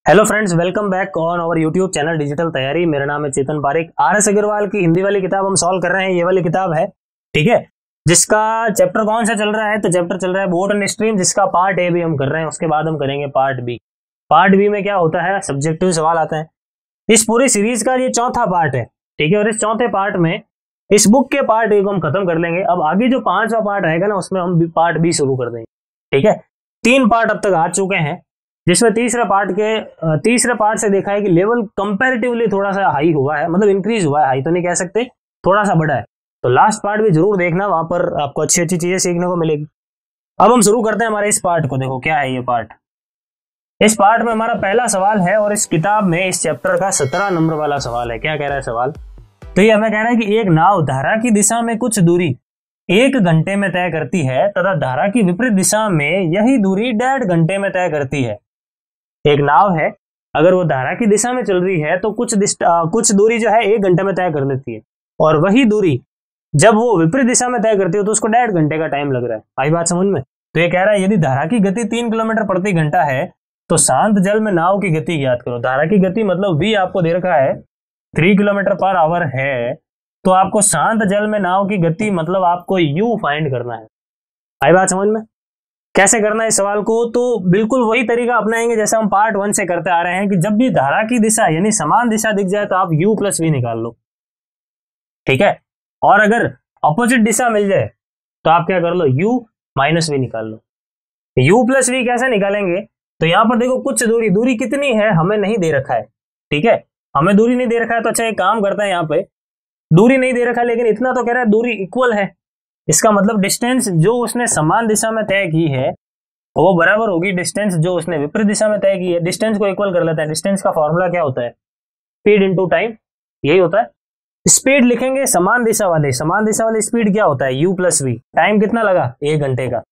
Hello friends, welcome back on our YouTube channel digital Taiyari. मेरा नाम है चेतन पारिक। आर.एस. अग्रवाल की हिंदी वाली किताब हम सॉल्व कर रहे हैं। ये वाली किताब है, ठीक है, जिसका चैप्टर कौन सा चल रहा है? तो चैप्टर चल रहा है बोट एंड स्ट्रीम, जिसका पार्ट ए भी हम कर रहे हैं। उसके बाद हम करेंगे पार्ट बी। पार्ट बी में क्या होता है? सब्जेक्टिव सवाल आते हैं। इस पूरी सीरीज का ये चौथा पार्ट है, ठीक है। और इस चौथे पार्ट में इस बुक के पार्ट ए को हम खत्म कर लेंगे। अब आगे जो पांचवा पार्ट रहेगा ना, उसमें हम पार्ट बी शुरू कर देंगे, ठीक है। 3 पार्ट अब तक आ चुके हैं, जिसमें तीसरे पार्ट से देखा है कि लेवल कंपैरेटिवली थोड़ा सा हाई हुआ है, मतलब इंक्रीज हुआ है, हाई तो नहीं कह सकते, थोड़ा सा बढ़ा है। तो लास्ट पार्ट भी जरूर देखना, वहां पर आपको अच्छी अच्छी चीजें सीखने को मिलेगी। अब हम शुरू करते हैं हमारे इस पार्ट को। देखो क्या है ये पार्ट। इस पार्ट में हमारा पहला सवाल है, और इस किताब में इस चैप्टर का 17 नंबर वाला सवाल है। क्या कह रहा है सवाल? तो ये हमें कह रहा है कि एक नाव धारा की दिशा में कुछ दूरी 1 घंटे में तय करती है तथा धारा की विपरीत दिशा में यही दूरी 1.5 घंटे में तय करती है। एक नाव है, अगर वो धारा की दिशा में चल रही है तो कुछ दूरी जो है 1 घंटे में तय कर लेती है, और वही दूरी जब वो विपरीत दिशा में तय करती है तो उसको 1.5 घंटे का टाइम लग रहा है। आई बात समझ में? तो ये कह रहा है यदि धारा की गति 3 किलोमीटर प्रति घंटा है तो शांत जल में नाव की गति ज्ञात करो। धारा की गति मतलब v आपको दे रखा है 3 किलोमीटर पर आवर है, तो आपको शांत जल में नाव की गति मतलब आपको u फाइंड करना है। आई बात समझ में? कैसे करना है इस सवाल को? तो बिल्कुल वही तरीका अपनाएंगे जैसे हम पार्ट 1 से करते आ रहे हैं, कि जब भी धारा की दिशा यानी समान दिशा दिख जाए तो आप u प्लस वी निकाल लो, ठीक है। और अगर अपोजिट दिशा मिल जाए तो आप क्या कर लो? u माइनस वी निकाल लो। u प्लस वी कैसे निकालेंगे? तो यहां पर देखो कुछ दूरी कितनी है हमें नहीं दे रखा है, ठीक है। हमें दूरी नहीं दे रखा है, तो अच्छा एक काम करते हैं, यहाँ पे दूरी नहीं दे रखा है लेकिन इतना तो कह रहा है दूरी इक्वल है। इसका मतलब डिस्टेंस जो उसने समान दिशा में तय की है वो बराबर होगी डिस्टेंस जो उसने विपरीत दिशा में तय की है। डिस्टेंस को इक्वल कर लेते हैं। डिस्टेंस का फॉर्मूला क्या होता है? स्पीड इनटू टाइम, यही होता है। स्पीड लिखेंगे समान दिशा वाली स्पीड क्या होता है? u plus we. टाइम कितना लगा? 1 घंटे का।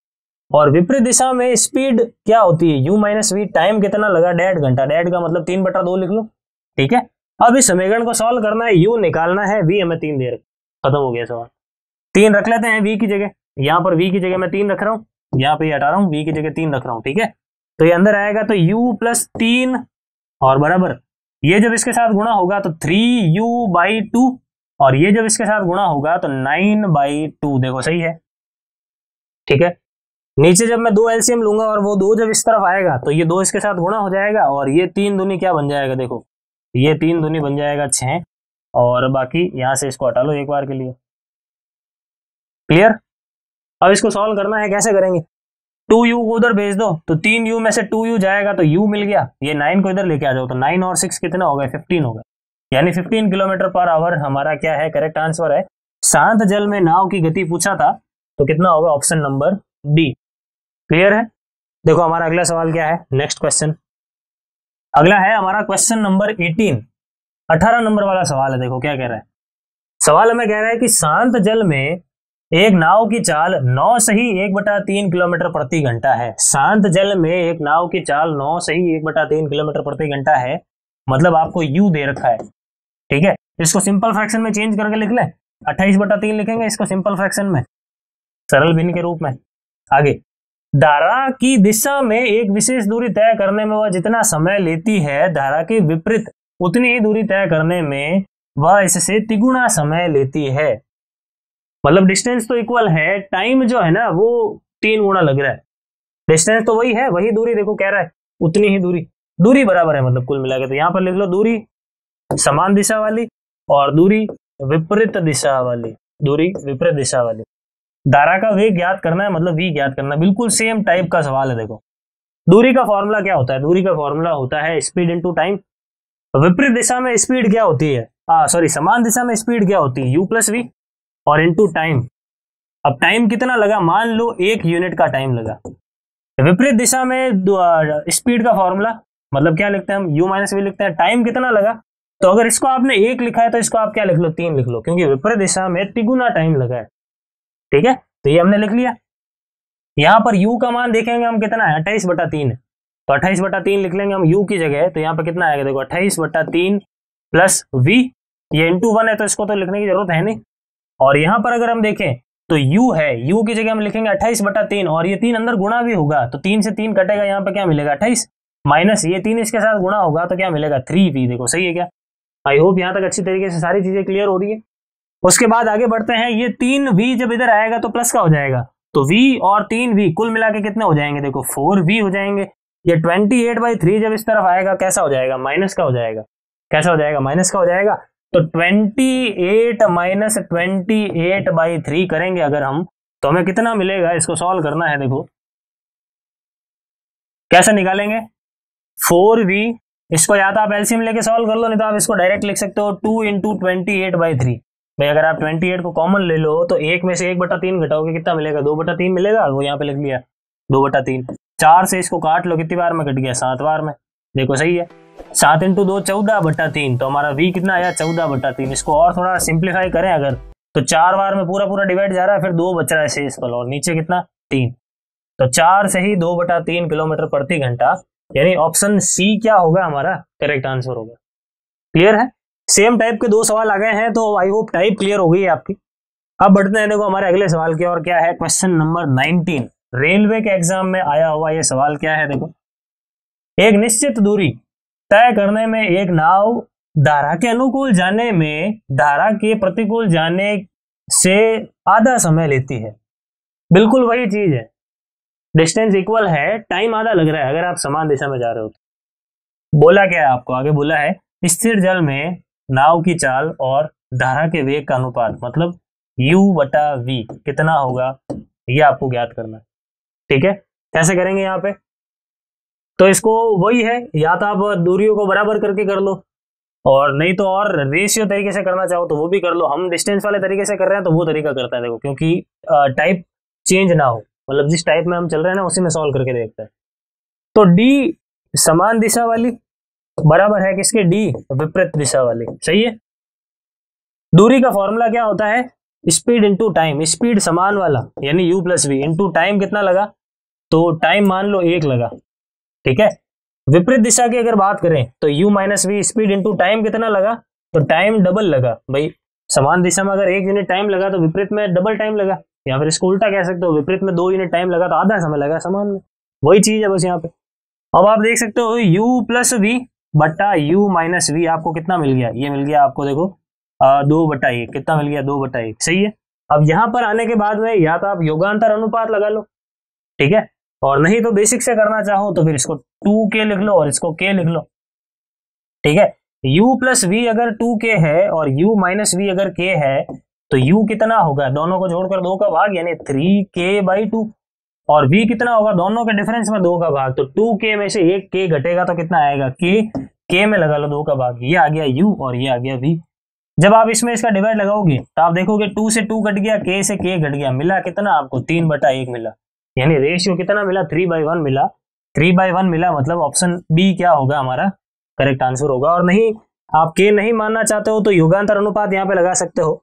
और विपरीत दिशा में स्पीड क्या होती है? u minus we. टाइम कितना लगा? 1.5 घंटा। 1.5 का मतलब 3/2 लिख लो, ठीक है। अब इस समीकरण को सॉल्व करना है, u निकालना है, v हमें 3 दे रखा, खत्म हो गया सवाल। 3 रख लेते हैं v की जगह। यहाँ पर v की जगह मैं 3 रख रहा हूँ, यहाँ पे हटा रहा हूँ, v की जगह 3 रख रहा हूँ, ठीक है। तो ये अंदर आएगा तो u प्लस 3 और बराबर, ये जब इसके साथ गुणा होगा तो 3u/2, और ये जब इसके साथ गुणा होगा तो 9/2। देखो सही है, ठीक है। नीचे जब मैं 2 एलसीएम लूंगा और वो 2 जब इस तरफ आएगा तो ये 2 इसके साथ गुणा हो जाएगा, और ये 3 दूनी क्या बन जाएगा? देखो ये 3 दूनी बन जाएगा 6, और बाकी यहां से इसको हटा लो एक बार के लिए। क्लियर? अब इसको सॉल्व करना है, कैसे करेंगे? 2u को उधर भेज दो तो 3u में से 2u जाएगा तो u मिल गया। ये 9 को इधर लेके आ जाओ तो 9 और 6 कितना हो गया? 15 हो गया। यानी 15 किलोमीटर पर आवर हमारा क्या है? करेक्ट आंसर है। शांत जल में नाव की गति पूछा था तो कितना होगा? Option number D. क्लियर है? देखो हमारा अगला सवाल क्या है, नेक्स्ट क्वेश्चन। अगला है हमारा क्वेश्चन नंबर 18 नंबर वाला सवाल है। देखो क्या कह रहा है सवाल। हमें कह रहा है कि शांत जल में एक नाव की चाल 9 सही 1/3 किलोमीटर प्रति घंटा है। शांत जल में एक नाव की चाल 9 सही 1/3 किलोमीटर प्रति घंटा है, मतलब आपको u दे रखा है, ठीक है। इसको सिंपल फ्रैक्शन में चेंज करके लिख लें, 28/3 लिखेंगे इसको सिंपल फ्रैक्शन में, सरल भिन्न के रूप में। आगे, धारा की दिशा में एक विशेष दूरी तय करने में वह जितना समय लेती है, धारा के विपरीत उतनी ही दूरी तय करने में वह इससे तिगुना समय लेती है। मतलब डिस्टेंस तो इक्वल है, टाइम जो है ना वो 3 गुना लग रहा है। डिस्टेंस तो वही है, वही दूरी, देखो कह रहा है उतनी ही दूरी बराबर है, मतलब कुल मिला के। तो यहाँ पर लिख लो दूरी समान दिशा वाली और दूरी विपरीत दिशा वाली। धारा का वेग ज्ञात करना है, मतलब v ज्ञात करना है। बिल्कुल सेम टाइप का सवाल है। देखो दूरी का फॉर्मूला क्या होता है? दूरी का फॉर्मूला होता है स्पीड इनटू टाइम। विपरीत दिशा में स्पीड क्या होती है? समान दिशा में स्पीड क्या होती है? u प्लस वी और इनटू टाइम। अब टाइम कितना लगा? मान लो 1 यूनिट का टाइम लगा। विपरीत दिशा में स्पीड का फॉर्मूला मतलब क्या लिखते हैं हम? u माइनस वी लिखते हैं। टाइम कितना लगा? तो अगर इसको आपने 1 लिखा है तो इसको आप क्या लिख लो? 3 लिख लो, क्योंकि विपरीत दिशा में तिगुना टाइम लगा है, ठीक है। तो ये हमने लिख लिया। यहाँ पर u का मान देखेंगे हम कितना है? 28/3 है, तो 28/3 लिख लेंगे हम u की जगह। तो यहाँ पर कितना आएगा? देखो 28/3 प्लस v, ये इंटू 1 है तो इसको तो लिखने की जरूरत है नहीं। और यहाँ पर अगर हम देखें तो u है, u की जगह हम लिखेंगे 28/3, और ये 3 अंदर गुणा भी होगा तो 3 से 3 कटेगा, यहाँ पे क्या मिलेगा? 28। माइनस ये 3 इसके साथ गुणा होगा तो क्या मिलेगा 3v। देखो सही है क्या? आई होप यहाँ तक अच्छी तरीके से सारी चीजें क्लियर हो रही है। उसके बाद आगे बढ़ते हैं। ये 3v जब इधर आएगा तो प्लस का हो जाएगा, तो v और 3v कुल मिला के कितने हो जाएंगे? देखो 4v हो जाएंगे। ये 28/3 जब इस तरफ आएगा कैसा हो जाएगा? माइनस का हो जाएगा। कैसा हो जाएगा? माइनस का हो जाएगा। तो 28 माइनस 28/3 करेंगे अगर हम, तो हमें कितना मिलेगा? इसको सॉल्व करना है। देखो कैसे निकालेंगे? 4v, इसको या तो आप एलसीएम लेके सॉल्व कर लो, नहीं तो आप इसको डायरेक्ट लिख सकते हो 2 इंटू 28/3। भाई अगर आप 28 को कॉमन ले लो तो एक में से 1/3 घटाओगे, कितना मिलेगा? 2/3 मिलेगा। वो यहाँ पे लिख लिया 2/3। 4 से इसको काट लो, कितनी बार में कट गया? 7 बार में। देखो सही है। 7 इंटू 2 14/3, तो हमारा v कितना आया? 14/3। इसको और थोड़ा सिंप्लीफाई करें अगर, तो 4 बार में पूरा पूरा डिवाइड जा रहा है, फिर 2 बच रहा है शेष पर, और नीचे कितना? 3। तो 4 से ही 2/3 किलोमीटर प्रति घंटा, यानी ऑप्शन सी क्या होगा हमारा करेक्ट आंसर होगा। क्लियर है? सेम टाइप के 2 सवाल आ गए हैं, तो आई होप टाइप क्लियर हो गई है आपकी। अब बढ़ते हैं देखो हमारे अगले सवाल की, और क्या है? Question number 19। रेलवे के एग्जाम में आया हुआ ये सवाल क्या है? देखो, एक निश्चित दूरी तय करने में एक नाव धारा के अनुकूल जाने में धारा के प्रतिकूल जाने से आधा समय लेती है। बिल्कुल वही चीज है, डिस्टेंस इक्वल है, टाइम आधा लग रहा है अगर आप समान दिशा में जा रहे हो तो। बोला क्या है आपको? आगे बोला है स्थिर जल में नाव की चाल और धारा के वेग का अनुपात, मतलब u/v कितना होगा, ये आपको ज्ञात करना है। ठीक है, कैसे करेंगे यहाँ पे? तो इसको वही है, या तो आप दूरियों को बराबर करके कर लो, और नहीं तो और रेशियो तरीके से करना चाहो तो वो भी कर लो। हम डिस्टेंस वाले तरीके से कर रहे हैं तो वो तरीका करता है देखो, क्योंकि टाइप चेंज ना हो, मतलब जिस टाइप में हम चल रहे हैं ना उसी में सॉल्व करके देखते हैं। तो डी समान दिशा वाली बराबर है किसके? डी विपरीत दिशा वाली। सही है। दूरी का फॉर्मूला क्या होता है? Speed into time. स्पीड समान वाला यानी u+v इंटू टाइम कितना लगा? तो टाइम मान लो 1 लगा। ठीक है। विपरीत दिशा की अगर बात करें तो u-v स्पीड इंटू टाइम कितना लगा? तो टाइम डबल लगा। भाई समान दिशा में अगर 1 यूनिट टाइम लगा तो विपरीत में डबल टाइम लगा, या फिर इसको उल्टा कह सकते हो, विपरीत में 2 यूनिट टाइम लगा तो आधा समय लगा समान में। वही चीज है बस यहाँ पे। अब आप देख सकते हो u+v बट्टा u-v आपको कितना मिल गया? ये मिल गया आपको देखो 2/1। कितना मिल गया? 2/1। सही है। अब यहां पर आने के बाद में या तो आप योगांतर अनुपात लगा लो, ठीक है, और नहीं तो बेसिक से करना चाहो तो फिर इसको 2k लिख लो और इसको k लिख लो। ठीक है। u+v अगर 2k है और u-v अगर k है तो u कितना होगा? दोनों को जोड़कर 2 का भाग यानी 3k/2, और v कितना होगा? दोनों के डिफरेंस में 2 का भाग, तो 2k में से एक k घटेगा तो कितना आएगा? k में लगा लो 2 का भाग। ये आ गया u और ये आ गया v। जब आप इसमें इसका डिवाइड लगाओगे तो आप देखोगे 2 से 2 कट गया, k से k घट गया, मिला कितना आपको? 3/1 मिला, यानी रेशियो कितना मिला? 3/1 मिला। 3/1 मिला, मतलब ऑप्शन बी क्या होगा हमारा करेक्ट आंसर होगा। और नहीं आप k नहीं मानना चाहते हो तो योगांतर अनुपात यहाँ पे लगा सकते हो।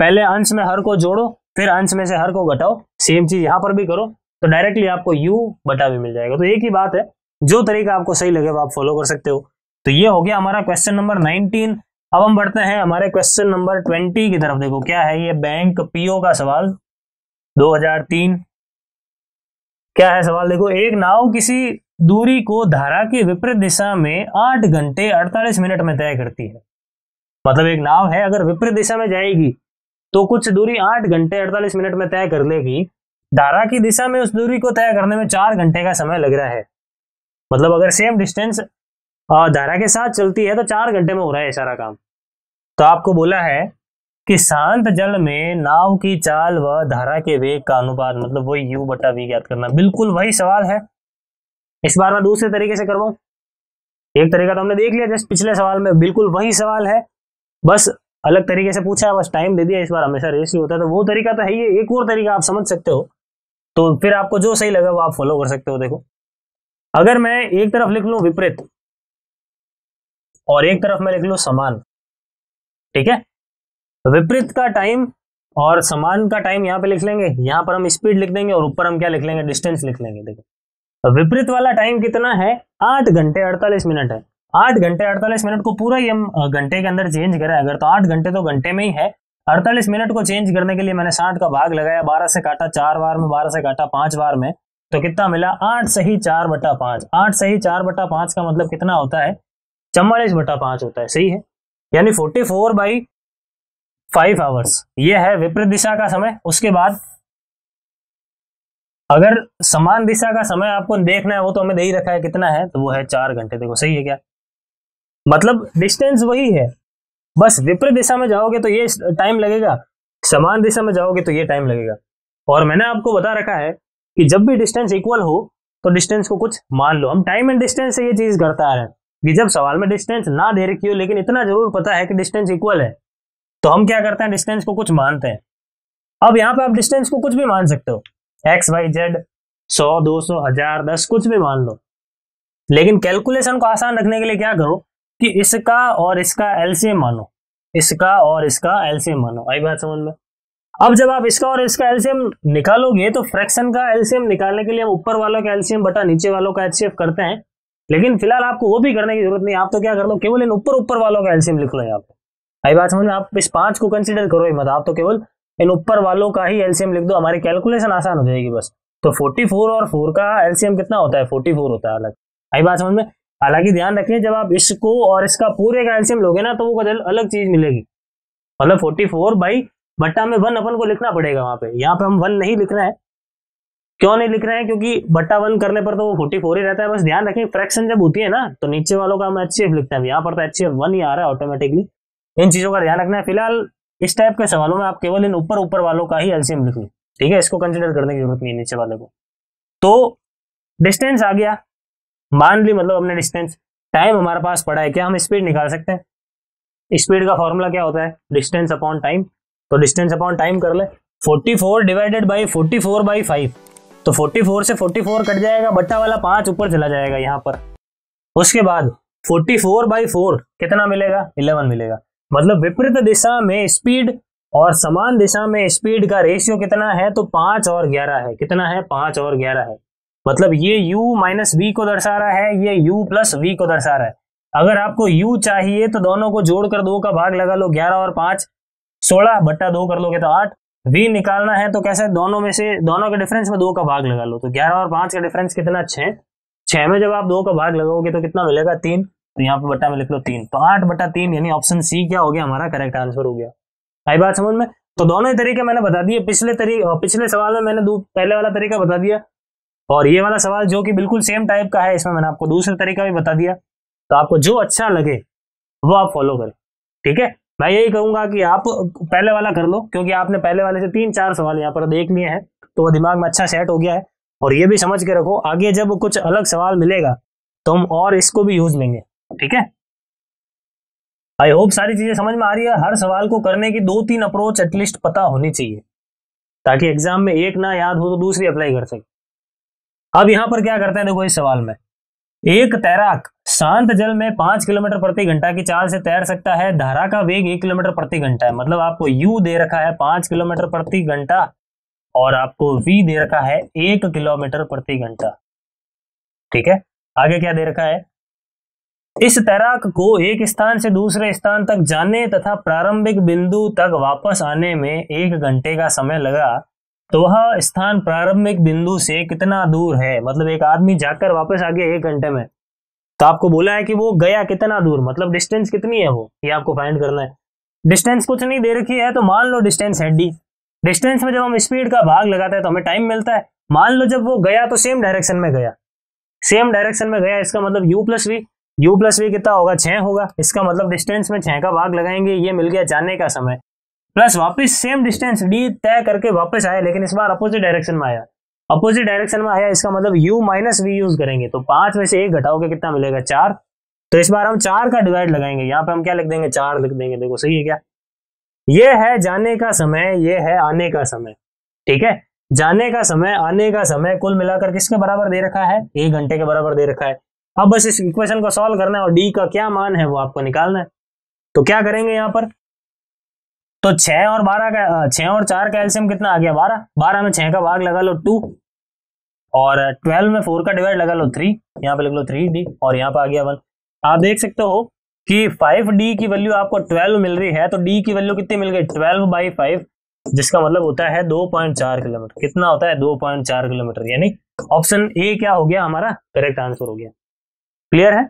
पहले अंश में हर को जोड़ो, फिर अंश में से हर को घटाओ। सेम चीज यहाँ पर भी करो तो डायरेक्टली आपको u/v मिल जाएगा। तो एक ही बात है, जो तरीका आपको सही लगे वो आप फॉलो कर सकते हो। तो ये हो गया हमारा क्वेश्चन नंबर 19। अब हम बढ़ते हैं हमारे क्वेश्चन नंबर 20 की तरफ। देखो क्या है ये? बैंक पीओ का सवाल 2003। क्या है सवाल? देखो, एक नाव किसी दूरी को धारा की विपरीत दिशा में 8 घंटे 48 मिनट में तय करती है। मतलब एक नाव है, अगर विपरीत दिशा में जाएगी तो कुछ दूरी 8 घंटे 48 मिनट में तय कर लेगी। धारा की दिशा में उस दूरी को तय करने में 4 घंटे का समय लग रहा है। मतलब अगर सेम डिस्टेंस धारा के साथ चलती है तो 4 घंटे में हो रहा है सारा काम। तो आपको बोला है कि शांत जल में नाव की चाल व धारा के वेग का अनुपात, मतलब वही u/v ज्ञात करना। बिल्कुल वही सवाल है। इस बार मैं दूसरे तरीके से करवाऊं। एक तरीका तो हमने देख लिया जस्ट पिछले सवाल में, बिल्कुल वही सवाल है, बस अलग तरीके से पूछा है, बस टाइम दे दिया। इस बार हमेशा रेस ही होता है, तो वो तरीका तो है ही। एक और तरीका आप समझ सकते हो, तो फिर आपको जो सही लगा वो आप फॉलो कर सकते हो। देखो, अगर मैं एक तरफ लिख लूं विपरीत और एक तरफ मैं लिख लूं समान, ठीक है, विपरीत का टाइम और समान का टाइम यहाँ पे लिख लेंगे। यहाँ पर हम स्पीड लिख देंगे और ऊपर हम क्या लिख लेंगे? डिस्टेंस लिख लेंगे। देखो, विपरीत वाला टाइम कितना है? 8 घंटे 48 मिनट है। 8 घंटे 48 मिनट को पूरा ही हम घंटे के अंदर चेंज करें अगर, तो 8 घंटे तो घंटे में ही है। 48 मिनट को चेंज करने के लिए मैंने 60 का भाग लगाया, 12 से काटा 4 बार में, 12 से काटा 5 बार में, तो कितना मिला 8 सही 4/5। 8 सही 4/5 का मतलब कितना होता है 44/5 होता है, सही है। यानी 44/5 आवर्स ये है विपरीत दिशा का समय। उसके बाद अगर समान दिशा का समय आपको देखना है, वो तो हमें दे ही रखा है कितना है, तो वो है 4 घंटे। देखो सही है क्या, मतलब डिस्टेंस वही है, बस विपरीत दिशा में जाओगे तो ये टाइम लगेगा, समान दिशा में जाओगे तो ये टाइम लगेगा। और मैंने आपको बता रखा है कि जब भी डिस्टेंस इक्वल हो तो डिस्टेंस को कुछ मान लो। हम टाइम एंड डिस्टेंस से ये चीज करता आ रहे हैं कि जब सवाल में डिस्टेंस ना दे रखी हो लेकिन इतना जरूर पता है कि डिस्टेंस इक्वल है, तो हम क्या करते हैं, डिस्टेंस को कुछ मानते हैं। अब यहाँ पे आप डिस्टेंस को कुछ भी मान सकते हो, एक्स वाई जेड, 100 200 1000 10 कुछ भी मान लो। लेकिन कैलकुलेशन को आसान रखने के लिए क्या करो कि इसका और इसका एलसीएम मानो, इसका और इसका एलसीएम मानो। आई बात समझ में। अब जब आप इसका और इसका एलसीएम निकालोगे तो फ्रैक्शन का एलसीएम निकालने के लिए हम ऊपर वालों का एलसीएम बटा नीचे वालों का एचसीएफ करते हैं, लेकिन फिलहाल आपको वो भी करने की जरूरत नहीं। आप तो क्या कर लो, केवल इन ऊपर वालों का एलसीएम लिख लो यहाँ पे। आई बात समझ में। आप इस 5 को कंसिडर करो ही मत, आप तो केवल इन ऊपर वालों का ही एलसीएम लिख दो, हमारी कैलकुलेशन आसान हो जाएगी बस। तो 44 और 4 का एलसीएम कितना होता है, 44 होता है अलग। आई बात समझ में। हालांकि ध्यान रखिए जब आप इसको और इसका पूरे का एलसीएम लोगे ना तो वो अलग चीज मिलेगी, मतलब 44 बाई बट्टा में 1 अपन को लिखना पड़ेगा वहां पे। यहाँ पे हम 1 नहीं लिख रहे हैं, क्यों नहीं लिख रहे हैं, क्योंकि बट्टा 1 करने पर तो वो 44 ही रहता है। बस ध्यान रखें फ्रैक्शन जब होती है ना तो नीचे वालों का हम एचसीएफ लिखते हैं, यहाँ पर तो एचसीएफ 1 ही आ रहा है ऑटोमेटिकली। इन चीजों का ध्यान रखना है। फिलहाल इस टाइप के सवालों में आप केवल इन ऊपर वालों का ही एलसीएम लिख लो, ठीक है, इसको कंसिडर करने की जरूरत नहीं है नीचे वाले को। तो डिस्टेंस आ गया, मान ली मतलब हमने डिस्टेंस। टाइम हमारे पास पड़ा है, क्या हम स्पीड निकाल सकते हैं? स्पीड का फॉर्मूला क्या होता है, डिस्टेंस अपॉन टाइम। तो डिस्टेंस अपॉन टाइम कर ले, 44 डिवाइडेड बाई 44/5। तो 44 से 44 कट जाएगा, बट्टा वाला 5 ऊपर चला जाएगा यहाँ पर। उसके बाद 44/4 कितना मिलेगा, 11 मिलेगा। मतलब विपरीत दिशा में स्पीड और समान दिशा में स्पीड का रेशियो कितना है, तो 5 और 11 है। कितना है, 5 और 11 है। मतलब ये u माइनस वी को दर्शा रहा है, ये u प्लस वी को दर्शा रहा है। अगर आपको u चाहिए तो दोनों को जोड़कर 2 का भाग लगा लो, 11 और 5 16 बट्टा 2 कर लोगे तो 8। v निकालना है तो कैसे, दोनों में से दोनों के डिफरेंस में 2 का भाग लगा लो, तो 11 और 5 का डिफरेंस कितना, 6। 6 में जब आप 2 का भाग लगाओगे तो कितना मिलेगा, 3। तो यहाँ पे बट्टा में लिख लो 3, तो 8/3 यानी ऑप्शन सी क्या हो गया, हमारा करेक्ट आंसर हो गया। आई बात समझ में। तो दोनों ही तरीके मैंने बता दिए। पिछले सवाल में मैंने पहले वाला तरीका बता दिया, और ये वाला सवाल जो कि बिल्कुल सेम टाइप का है, इसमें मैंने आपको दूसरा तरीका भी बता दिया। तो आपको जो अच्छा लगे वो आप फॉलो करें, ठीक है। मैं यही कहूंगा कि आप पहले वाला कर लो, क्योंकि आपने पहले वाले से 3-4 सवाल यहाँ पर देख लिए हैं, तो वो दिमाग में अच्छा सेट हो गया है। और ये भी समझ के रखो, आगे जब कुछ अलग सवाल मिलेगा तो हम और इसको भी यूज लेंगे, ठीक है। आई होप सारी चीजें समझ में आ रही है। हर सवाल को करने की 2-3 अप्रोच एटलीस्ट पता होनी चाहिए, ताकि एग्जाम में एक ना याद हो तो दूसरी अप्लाई कर सके। अब यहां पर क्या करते हैं, देखो इस सवाल में एक तैराक शांत जल में 5 किलोमीटर प्रति घंटा की चाल से तैर सकता है, धारा का वेग 1 किलोमीटर प्रति घंटा है। मतलब आपको u दे रखा है 5 किलोमीटर प्रति घंटा और आपको v दे रखा है 1 किलोमीटर प्रति घंटा, ठीक है। आगे क्या दे रखा है, इस तैराक को एक स्थान से दूसरे स्थान तक जाने तथा प्रारंभिक बिंदु तक वापस आने में 1 घंटे का समय लगा, तो वह स्थान प्रारंभिक बिंदु से कितना दूर है। मतलब एक आदमी जाकर वापस आ गया 1 घंटे में, तो आपको बोला है कि वो गया कितना दूर, मतलब डिस्टेंस कितनी है वो, ये आपको फाइंड करना है। डिस्टेंस कुछ नहीं दे रखी है, तो मान लो डिस्टेंस है d। डिस्टेंस में जब हम स्पीड का भाग लगाते हैं तो हमें टाइम मिलता है। मान लो जब वो गया तो सेम डायरेक्शन में गया, सेम डायरेक्शन में गया, इसका मतलब u प्लस वी कितना होगा, 6 होगा। इसका मतलब डिस्टेंस में 6 का भाग लगाएंगे, ये मिल गया जाने का समय, प्लस वापस सेम डिस्टेंस d तय करके वापस आया, लेकिन इस बार अपोजिट डायरेक्शन में आया। अपोजिट डायरेक्शन में आया, इसका मतलब u माइनस वी यूज करेंगे, तो 5 में से 1 घटाओगे कितना मिलेगा, 4। तो इस बार हम 4 का डिवाइड लगाएंगे, यहाँ पे हम क्या लिख देंगे, 4 लिख देंगे। देखो सही है क्या, ये है जाने का समय, ये है आने का समय, ठीक है। जाने का समय आने का समय कुल मिलाकर किसके बराबर दे रखा है, 1 घंटे के बराबर दे रखा है। अब बस इस इक्वेशन को सॉल्व करना है और d का क्या मान है वो आपको निकालना है। तो क्या करेंगे यहाँ पर, तो 6 और 4 का एलसीएम कितना आ गया, 12। 12 में 6 का भाग लगा लो 2, और 12 में 4 का डिवाइड लगा लो 3, यहाँ पे लिख लो 3d, और यहाँ पे आ गया 1। आप देख सकते हो कि 5d की वैल्यू आपको 12 मिल रही है, तो d की वैल्यू कितनी मिल गई, 12/5। जिसका मतलब होता है 2.4 किलोमीटर। कितना होता है? 2.4 किलोमीटर। यानी ऑप्शन ए क्या हो गया हमारा? करेक्ट आंसर हो गया। क्लियर है?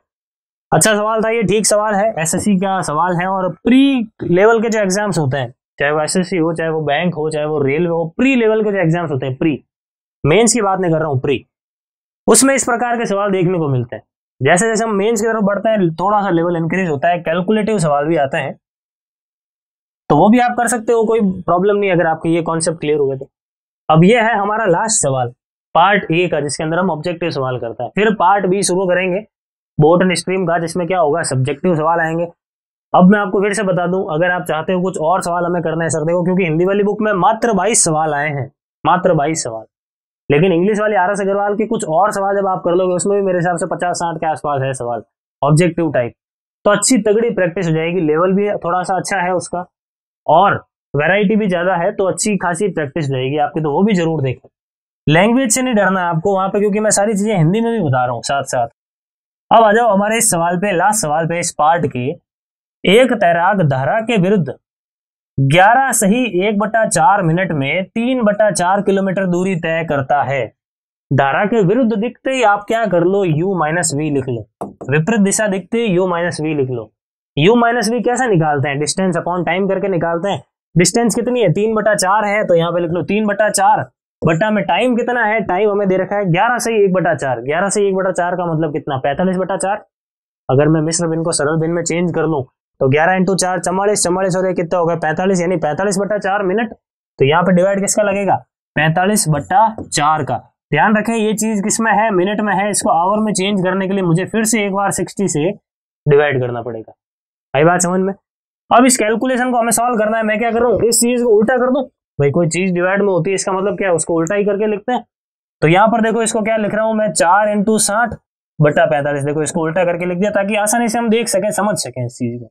अच्छा सवाल था ये, ठीक सवाल है, एसएससी का सवाल है। और प्री लेवल के जो एग्जाम्स होते हैं, चाहे वो एसएससी हो, चाहे वो बैंक हो, चाहे वो रेलवे हो, प्री लेवल के जो एग्जाम्स होते हैं, प्री मेंस की बात नहीं कर रहा हूं, प्री, उसमें इस प्रकार के सवाल देखने को मिलते हैं। जैसे जैसे हम मेंस की तरफ बढ़ते हैं थोड़ा सा लेवल इंक्रीज होता है, कैलकुलेटिव सवाल भी आते हैं, तो वो भी आप कर सकते हो, कोई प्रॉब्लम नहीं अगर आपके ये कॉन्सेप्ट क्लियर हो गए तो। अब ये है हमारा लास्ट सवाल पार्ट ए का, जिसके अंदर हम ऑब्जेक्टिव सवाल करता है। फिर पार्ट बी शुरू करेंगे बोटनी स्ट्रीम का, जिसमें क्या होगा? सब्जेक्टिव सवाल आएंगे। अब मैं आपको फिर से बता दूं, अगर आप चाहते हो कुछ और सवाल हमें करना है सर, देखो क्योंकि हिंदी वाली बुक में मात्र 22 सवाल आए हैं, मात्र 22 सवाल, लेकिन इंग्लिश वाली आर एस अग्रवाल के कुछ और सवाल जब आप कर लोगे, उसमें भी मेरे हिसाब से 50-60 के आसपास है सवाल ऑब्जेक्टिव टाइप, तो अच्छी तगड़ी प्रैक्टिस हो जाएगी। लेवल भी थोड़ा सा अच्छा है उसका और वैरायटी भी ज्यादा है, तो अच्छी खासी प्रैक्टिस हो जाएगी आपकी, तो वो भी जरूर देखें। लैंग्वेज से नहीं डरना है आपको वहां पे, क्योंकि मैं सारी चीजें हिंदी में भी बता रहा हूँ साथ साथ। अब आ जाओ हमारे इस सवाल पे, लास्ट सवाल पे इस पार्ट के। एक तैराक धारा के विरुद्ध 11 सही 1/4 मिनट में 3/4 किलोमीटर दूरी तय करता है। धारा के विरुद्ध दिखते ही आप क्या कर लो? u-v लिख लो। विपरीत दिशा दिखते ही u-v लिख लो। u-v कैसे निकालते हैं? डिस्टेंस अपॉन टाइम करके निकालते हैं। डिस्टेंस कितनी है? 3/4 है, तो यहाँ पे लिख लो 3/4 बटा में टाइम कितना है? टाइम हमें दे रखा है 11 सही 1/4। 11 सही 1/4 का मतलब कितना? 45/4। अगर मैं मिश्र भिन्न को सरल भिन्न में चेंज कर लूं तो 11 × 4 44, 44 और कितना हो गया? 45, यानी 45/4 मिनट। तो यहाँ पे डिवाइड किसका लगेगा? 45/4 का। ध्यान रखें ये चीज किसमें है? मिनट में है। इसको आवर में चेंज करने के लिए मुझे फिर से एक बार 60 से डिवाइड करना पड़ेगा। आई बात समझ में? अब इस कैलकुलेशन को हमें सॉल्व करना है। मैं क्या कर रहा हूँ? इस चीज को उल्टा कर दूं। भाई कोई चीज डिवाइड में होती है, इसका मतलब क्या है? उसको उल्टा ही करके लिखते हैं। तो यहाँ पर देखो इसको क्या लिख रहा हूं मैं? 4 × 60/45। देखो इसको उल्टा करके लिख दिया, ताकि आसानी से हम देख सकें, समझ सकें इस चीज को।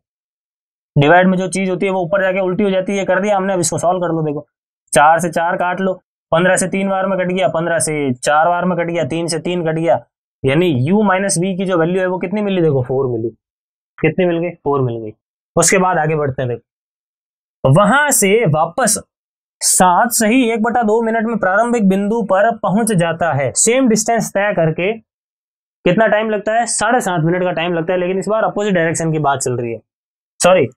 डिवाइड में जो चीज होती है वो ऊपर जाके उल्टी हो जाती है, कर दिया हमने। अब इसको सॉल्व कर लो। देखो 4 से 4 काट लो, 15 से 3 बार में कट गया, 15 से 4 बार में कट गया, 3 से 3 कट गया, यानी u-v की जो वैल्यू है वो कितनी मिली? देखो 4 मिली। कितनी मिल गई? 4 मिल गई। उसके बाद आगे बढ़ते हैं। देखो वहां से वापस 7 सही 1/2 मिनट में प्रारंभिक बिंदु पर पहुंच जाता है। सेम डिस्टेंस तय करके कितना टाइम लगता है? 7.5 मिनट का टाइम लगता है, लेकिन इस बार अपोजिट डायरेक्शन की बात चल रही है। सॉरी,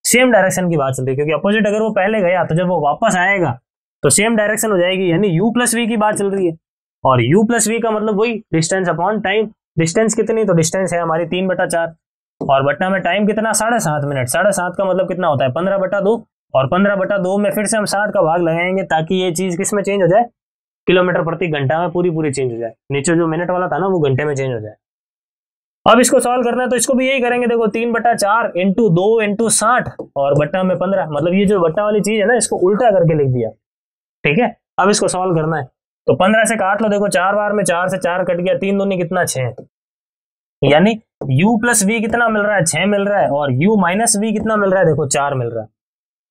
सेम डायरेक्शन की बात चल रही है, क्योंकि अपोजिट अगर वो पहले गया तो जब वो वापस आएगा तो सेम डायरेक्शन हो जाएगी, यानी u+v की बात चल रही है। और u+v का मतलब वही डिस्टेंस अपॉन टाइम। डिस्टेंस कितनी? तो डिस्टेंस है हमारी 3/4 और बट्टा में टाइम कितना? 7.5 मिनट। 7.5 का मतलब कितना होता है? 15/2। और 15/2 में फिर से हम 60 का भाग लगाएंगे, ताकि ये चीज किस में चेंज हो जाए? किलोमीटर प्रति घंटा में पूरी चेंज हो जाए। नीचे जो मिनट वाला था ना वो घंटे में चेंज हो जाए। अब इसको सॉल्व करना है तो इसको भी यही करेंगे। देखो 3/4 × 2 × 60 और बट्टा में 15, मतलब ये जो बट्टा वाली चीज है ना, इसको उल्टा करके लिख दिया। ठीक है, अब इसको सॉल्व करना है तो 15 से काट लो। देखो 4 बार में 4 से 4 कट गया, 3 दूनी कितना? 6, यानी u+v कितना मिल रहा है? 6 मिल रहा है। और u-v कितना मिल रहा है? देखो 4 मिल रहा है।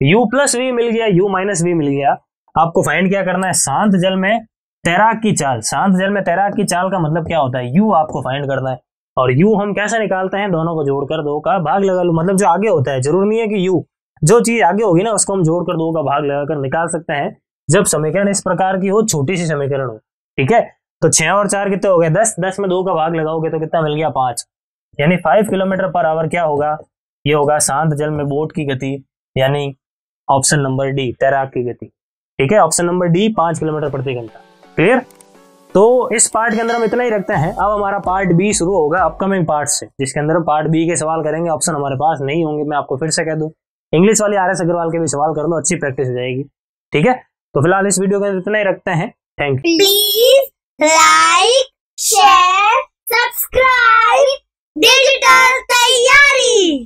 u+v मिल गया, u-v मिल गया। आपको फाइंड क्या करना है? शांत जल में तैराक की चाल। शांत जल में तैराक की चाल का मतलब क्या होता है? u आपको फाइंड करना है। और u हम कैसे निकालते हैं? दोनों को जोड़कर 2 का भाग लगा लो। मतलब जो आगे होता है, जरूर नहीं है कि u, जो चीज आगे होगी ना उसको हम जोड़कर 2 का भाग लगाकर निकाल सकते हैं, जब समीकरण इस प्रकार की हो, छोटी सी समीकरण हो। ठीक है, तो 6 और 4 कितने हो गए? 10। 10 में 2 का भाग लगाओगे तो कितना मिल गया? 5, यानी 5 किलोमीटर/आवर क्या होगा? ये होगा शांत जल में बोट की गति, यानी ऑप्शन नंबर डी, तैराक की गति। ठीक है, ऑप्शन नंबर डी 5 किलोमीटर प्रति घंटा। क्लियर? तो इस पार्ट के अंदर हम इतना ही रखते हैं। अब हमारा पार्ट बी शुरू होगा अपकमिंग पार्ट से, जिसके अंदर हम पार्ट बी के सवाल करेंगे। ऑप्शन हमारे पास नहीं होंगे, मैं आपको फिर से कह दूं। इंग्लिश वाली आर एस अग्रवाल के भी सवाल कर लो, अच्छी प्रैक्टिस हो जाएगी। ठीक है, तो फिलहाल इस वीडियो के अंदर इतना ही रखते हैं। Thank you. Please like, share, subscribe digital तैयारी।